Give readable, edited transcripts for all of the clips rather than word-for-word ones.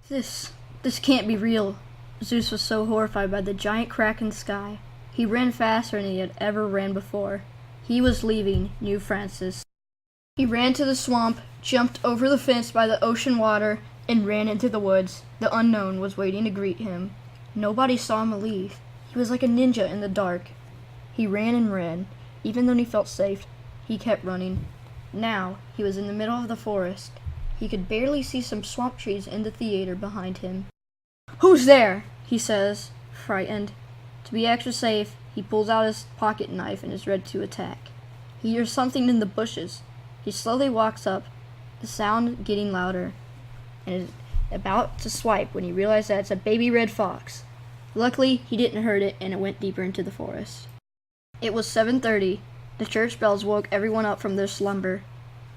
This can't be real. Zeus was so horrified by the giant crack in the sky. He ran faster than he had ever ran before. He was leaving New Francis. He ran to the swamp, jumped over the fence by the ocean water, and ran into the woods. The unknown was waiting to greet him. Nobody saw him leave. He was like a ninja in the dark. He ran and ran. Even though he felt safe, he kept running. Now, he was in the middle of the forest. He could barely see some swamp trees in the theater behind him. "Who's there?" he says, frightened. To be extra safe, he pulls out his pocket knife and is ready to attack. He hears something in the bushes. He slowly walks up, the sound getting louder, and is about to swipe when he realizes that it's a baby red fox. Luckily, he didn't hurt it, and it went deeper into the forest. It was 7:30. The church bells woke everyone up from their slumber.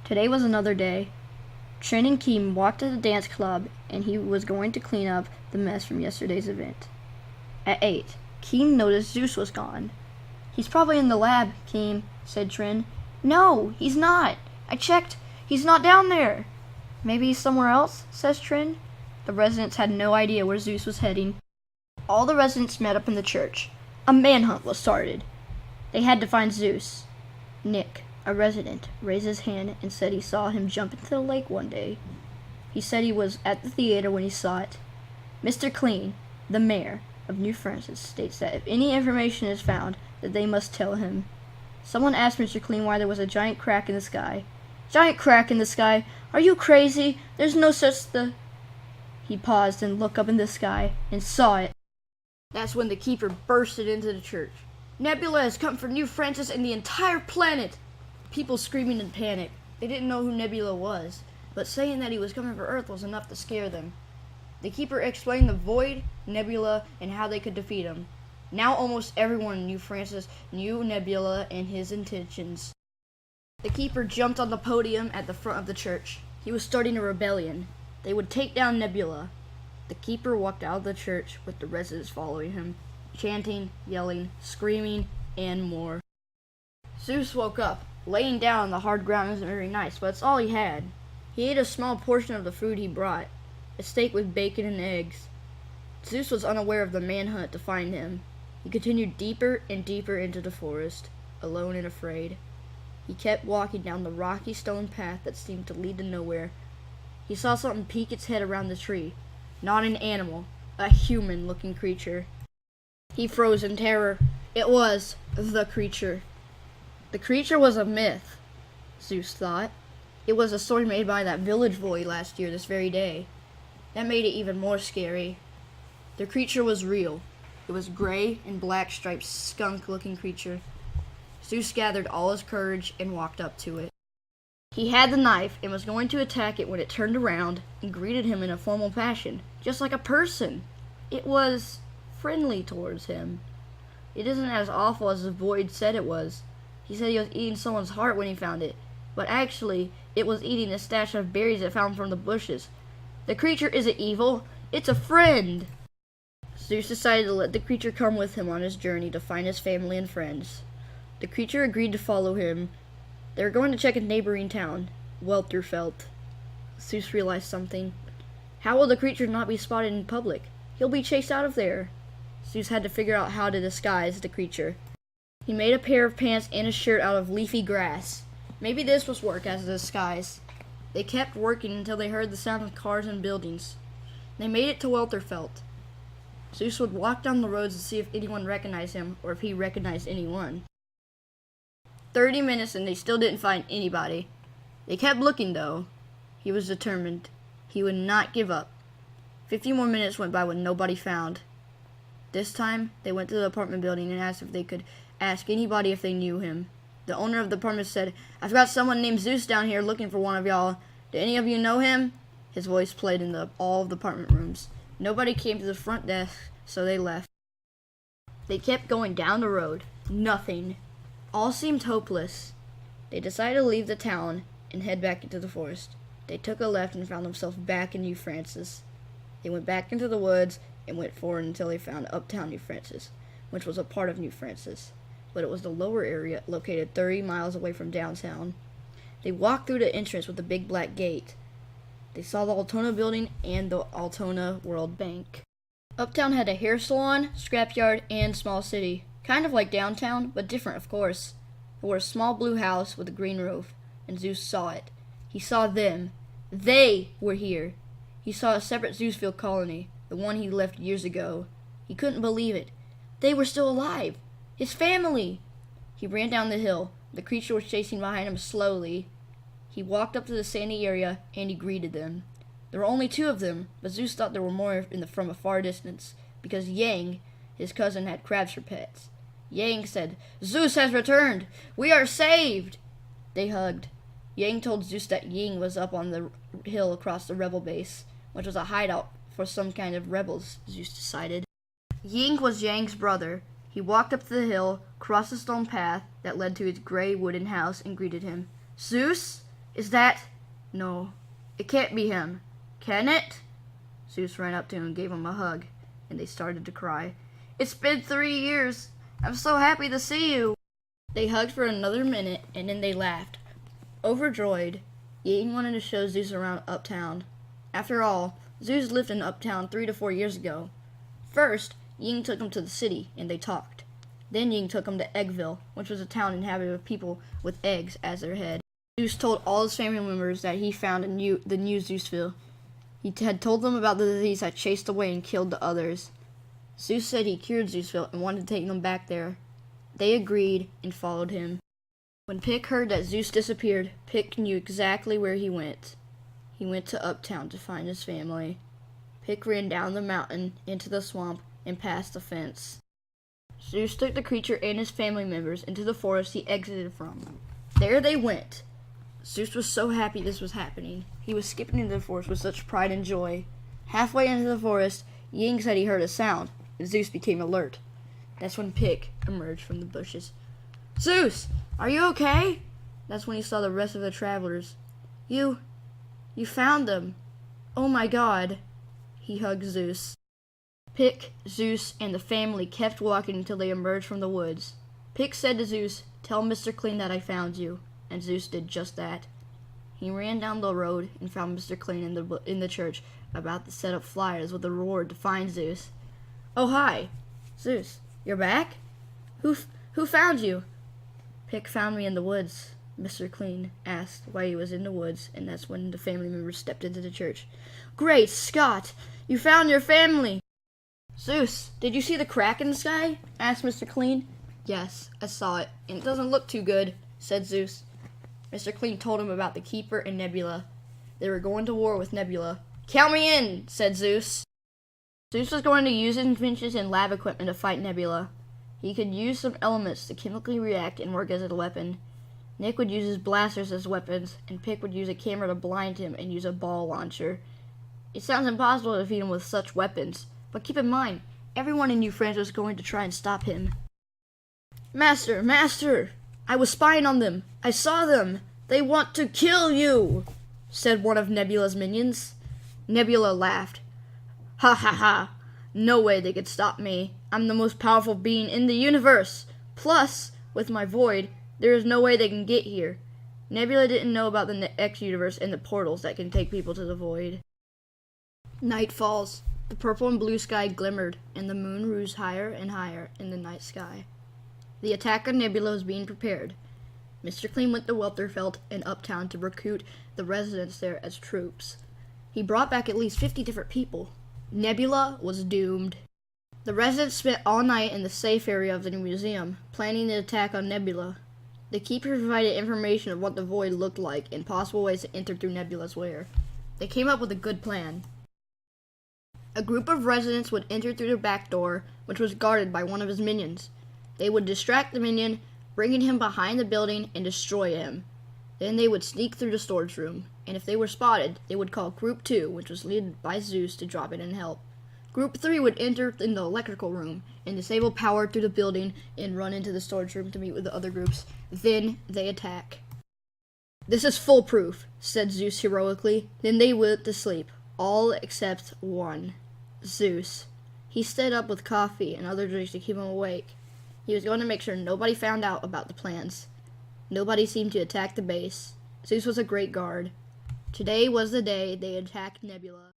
Today was another day. Trin and Keem walked to the dance club, and he was going to clean up the mess from yesterday's event. At 8, Keem noticed Zeus was gone. "He's probably in the lab, Keem," said Trin. "No, he's not. I checked. He's not down there." "Maybe he's somewhere else," says Trin. The residents had no idea where Zeus was heading. All the residents met up in the church. A manhunt was started. They had to find Zeus. Nick, a resident, raised his hand and said he saw him jump into the lake one day. He said he was at the theater when he saw it. Mr. Clean, the mayor of New Francis, states that if any information is found, that they must tell him. Someone asked Mr. Clean why there was a giant crack in the sky. "Giant crack in the sky? Are you crazy? There's no such He paused and looked up in the sky and saw it. That's when the keeper bursted into the church. "Nebula has come for New Francis and the entire planet!" People screaming in panic. They didn't know who Nebula was, but saying that he was coming for Earth was enough to scare them. The keeper explained the Void, Nebula, and how they could defeat him. Now almost everyone in New Francis knew Nebula and his intentions. The keeper jumped on the podium at the front of the church. He was starting a rebellion. They would take down Nebula. The keeper walked out of the church with the residents following him, chanting, yelling, screaming, and more. Zeus woke up. Laying down on the hard ground isn't very nice, but it's all he had. He ate a small portion of the food he brought, a steak with bacon and eggs. Zeus was unaware of the manhunt to find him. He continued deeper and deeper into the forest, alone and afraid. He kept walking down the rocky stone path that seemed to lead to nowhere. He saw something peek its head around the tree. Not an animal, a human-looking creature. He froze in terror. It was the creature. The creature was a myth, Zeus thought. It was a story made by that village boy last year this very day. That made it even more scary. The creature was real. It was gray and black striped skunk-looking creature. Zeus gathered all his courage and walked up to it. He had the knife and was going to attack it when it turned around and greeted him in a formal fashion, just like a person. It was friendly towards him. It isn't as awful as the Void said it was. He said he was eating someone's heart when he found it, but actually, it was eating a stash of berries it found from the bushes. The creature isn't evil, it's a friend! Zeus decided to let the creature come with him on his journey to find his family and friends. The creature agreed to follow him. They were going to check a neighboring town, Welterfelt. Zeus realized something. How will the creature not be spotted in public? He'll be chased out of there. Zeus had to figure out how to disguise the creature. He made a pair of pants and a shirt out of leafy grass. Maybe this was work as a disguise. They kept working until they heard the sound of cars and buildings. They made it to Welterfelt. Zeus would walk down the roads to see if anyone recognized him or if he recognized anyone. 30 minutes and they still didn't find anybody. They kept looking though. He was determined. He would not give up. 50 more minutes went by with nobody found. This time, they went to the apartment building and asked if they could ask anybody if they knew him. The owner of the apartment said, "I've got someone named Zeus down here looking for one of y'all. Do any of you know him?" His voice played in all of the apartment rooms. Nobody came to the front desk, so they left. They kept going down the road. Nothing. All seemed hopeless. They decided to leave the town and head back into the forest. They took a left and found themselves back in New Francis. They went back into the woods and went forward until they found uptown New Francis, which was a part of New Francis, but it was the lower area located 30 miles away from downtown. They walked through the entrance with the big black gate. They saw the Altona building and the Altona World Bank. Uptown had a hair salon, scrapyard, and small city. Kind of like downtown, but different, of course. There was a small blue house with a green roof, and Zeus saw it. He saw them. They were here. He saw a separate Zeusville colony, the one he left years ago. He couldn't believe it. They were still alive. His family! He ran down the hill. The creature was chasing behind him slowly. He walked up to the sandy area, and he greeted them. There were only 2 of them, but Zeus thought there were more from a far distance, because Yang, his cousin, had crabs for pets. Yang said, "Zeus has returned! We are saved!" They hugged. Yang told Zeus that Ying was up on the hill across the rebel base, which was a hideout for some kind of rebels, Zeus decided. Ying was Yang's brother. He walked up the hill, crossed the stone path that led to his gray wooden house, and greeted him. "Zeus? Is that—" "No, it can't be him. Can it?" Zeus ran up to him and gave him a hug, and they started to cry. "It's been 3 years. I'm so happy to see you." They hugged for another minute, and then they laughed. Overjoyed, Ying wanted to show Zeus around Uptown. After all, Zeus lived in Uptown 3 to 4 years ago. First, Ying took him to the city, and they talked. Then Ying took him to Eggville, which was a town inhabited with people with eggs as their head. Zeus told all his family members that he found the new Zeusville. He had told them about the disease that chased away and killed the others. Zeus said he cured Zeusville and wanted to take them back there. They agreed and followed him. When Pick heard that Zeus disappeared, Pick knew exactly where he went. He went to Uptown to find his family. Pick ran down the mountain, into the swamp, and past the fence. Zeus took the creature and his family members into the forest he exited from. There they went. Zeus was so happy this was happening. He was skipping into the forest with such pride and joy. Halfway into the forest, Ying said he heard a sound, and Zeus became alert. That's when Pick emerged from the bushes. "Zeus, are you okay?" That's when he saw the rest of the travelers. You found them. Oh my God." He hugged Zeus. Pick, Zeus, and the family kept walking until they emerged from the woods. Pick said to Zeus, "Tell Mr. Clean that I found you," and Zeus did just that. He ran down the road and found Mr. Clean in the church, about to set up flyers with a reward to find Zeus. "Oh, hi. Zeus, you're back? Who found you?" "Pick found me in the woods," Mr. Clean asked why he was in the woods, and that's when the family members stepped into the church. "Great Scott! You found your family!" "Zeus, did you see the crack in the sky?" asked Mr. Clean. "Yes, I saw it, and it doesn't look too good," said Zeus. Mr. Clean told him about the Keeper and Nebula. They were going to war with Nebula. "Count me in," said Zeus. Zeus was going to use his inventions and lab equipment to fight Nebula. He could use some elements to chemically react and work as a weapon. Nick would use his blasters as weapons, and Pick would use a camera to blind him and use a ball launcher. It sounds impossible to defeat him with such weapons, but keep in mind, everyone in New France was going to try and stop him. Master! I was spying on them. I saw them. They want to kill you," said one of Nebula's minions. Nebula laughed. "Ha ha ha. No way they could stop me. I'm the most powerful being in the universe. Plus, with my void, there is no way they can get here." Nebula didn't know about the X-universe and the portals that can take people to the void. Night falls. The purple and blue sky glimmered, and the moon rose higher and higher in the night sky. The attack on Nebula was being prepared. Mr. Clean went to Welterfeld and Uptown to recruit the residents there as troops. He brought back at least 50 different people. Nebula was doomed. The residents spent all night in the safe area of the museum, planning the attack on Nebula. The Keeper provided information of what the void looked like and possible ways to enter through Nebula's lair. They came up with a good plan. A group of residents would enter through the back door, which was guarded by one of his minions. They would distract the minion, bringing him behind the building and destroy him. Then they would sneak through the storage room, and if they were spotted, they would call Group 2, which was led by Zeus, to drop in and help. Group 3 would enter in the electrical room and disable power through the building and run into the storage room to meet with the other groups. Then they attack. "This is foolproof," said Zeus heroically. Then they went to sleep, all except one, Zeus. He stayed up with coffee and other drinks to keep him awake. He was going to make sure nobody found out about the plans. Nobody seemed to attack the base. Zeus was a great guard. Today was the day they attacked Nebula.